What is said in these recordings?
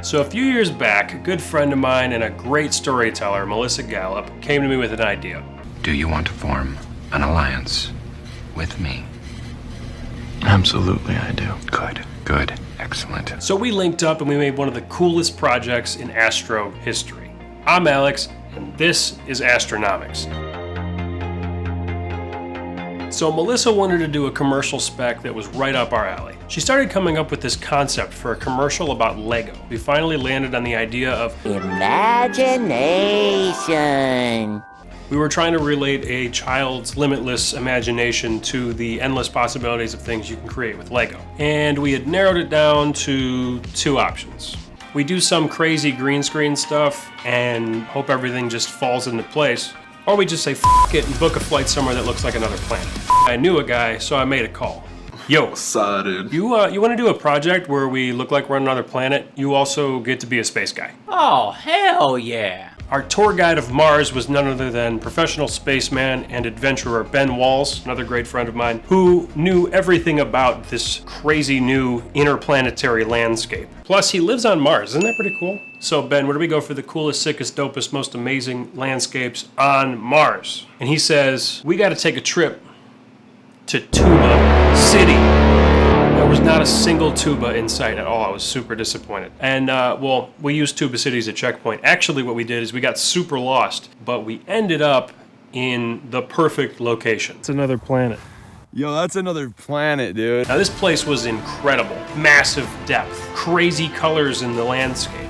So a few years back, a good friend of mine and a great storyteller, Melissa Gallup, came to me with an idea. Do you want to form an alliance with me? Absolutely, I do. Good, excellent. So we linked up and we made one of the coolest projects in Astro history. I'm Alex, and this is Astronomics. So Melissa wanted to do a commercial spec that was right up our alley. She started coming up with this concept for a commercial about Lego. We finally landed on the idea of imagination. We were trying to relate a child's limitless imagination to the endless possibilities of things you can create with Lego. And we had narrowed it down to two options. We do some crazy green screen stuff and hope everything just falls into place. Or we just say f it and book a flight somewhere that looks like another planet. I knew a guy, so I made a call. Yo, Excited. you want to do a project where we look like we're on another planet? You also get to be a space guy. Oh, hell yeah. Our tour guide of Mars was none other than professional spaceman and adventurer Ben Walls, another great friend of mine, who knew everything about this crazy new interplanetary landscape. Plus, he lives on Mars. Isn't that pretty cool? So, Ben, where do we go for the coolest, sickest, dopest, most amazing landscapes on Mars? And he says, we got to take a trip to Tuba City. There was not a single tuba in sight at all. I was super disappointed. And, well, we used Tuba City as a checkpoint. Actually, what we did is we got super lost, but we ended up in the perfect location. It's another planet. Yo, that's another planet, dude. Now, this place was incredible. Massive depth, crazy colors in the landscape.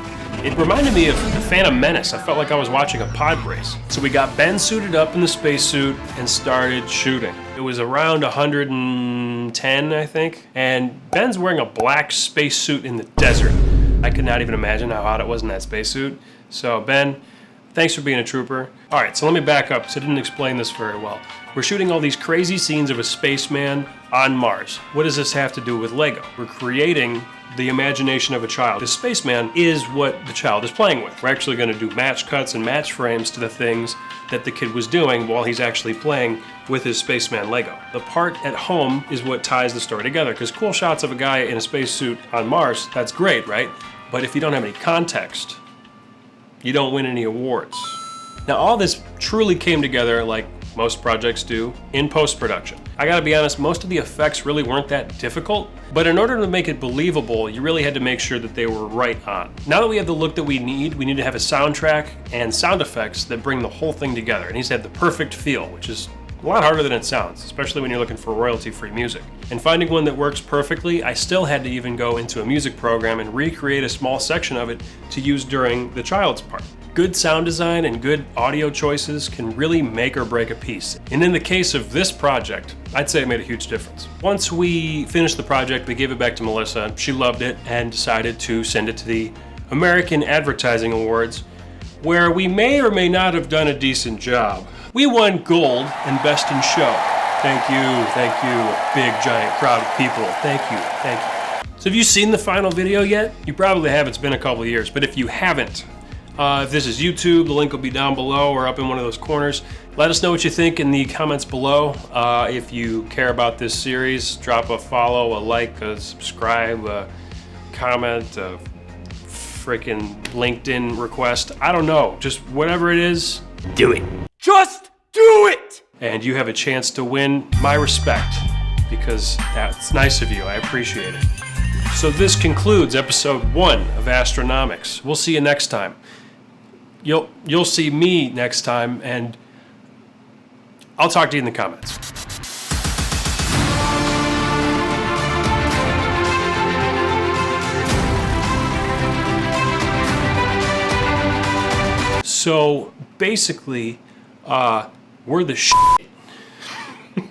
It reminded me of the Phantom Menace. I felt like I was watching a pod race. So we got Ben suited up in the spacesuit and started shooting. It was around 110, I think. And Ben's wearing a black spacesuit in the desert. I could not even imagine how hot it was in that spacesuit. So Ben, thanks for being a trooper. All right, so let me back up because I didn't explain this very well. We're shooting all these crazy scenes of a spaceman on Mars. What does this have to do with Lego? We're creating the imagination of a child. The spaceman is what the child is playing with. We're actually going to do match cuts and match frames to the things that the kid was doing while he's actually playing with his spaceman Lego. The part at home is what ties the story together, because cool shots of a guy in a spacesuit on Mars, that's great, right? But if you don't have any context, you don't win any awards. Now, all this truly came together like most projects do in post-production. I gotta be honest, most of the effects really weren't that difficult, but in order to make it believable, you really had to make sure that they were right on. Now that we have the look that we need to have a soundtrack and sound effects that bring the whole thing together. It needs to have the perfect feel, which is a lot harder than it sounds, especially when you're looking for royalty-free music. And finding one that works perfectly, I still had to even go into a music program and recreate a small section of it to use during the child's part. Good sound design and good audio choices can really make or break a piece. And in the case of this project, I'd say it made a huge difference. Once we finished the project, we gave it back to Melissa. She loved it and decided to send it to the American Advertising Awards, where we may or may not have done a decent job. We won gold and best in show. Thank you, big giant crowd of people. Thank you. So have you seen the final video yet? You probably have, it's been a couple of years, but if you haven't, if this is YouTube, the link will be down below or up in one of those corners. Let us know what you think in the comments below. If you care about this series, drop a follow, a like, a subscribe, a comment, a freaking LinkedIn request. I don't know, just whatever it is, do it. Just do it! And you have a chance to win my respect, because that's nice of you, I appreciate it. So this concludes episode 1 of Astronomics. We'll see you next time. You'll see me next time, and I'll talk to you in the comments. So basically, we're the shit.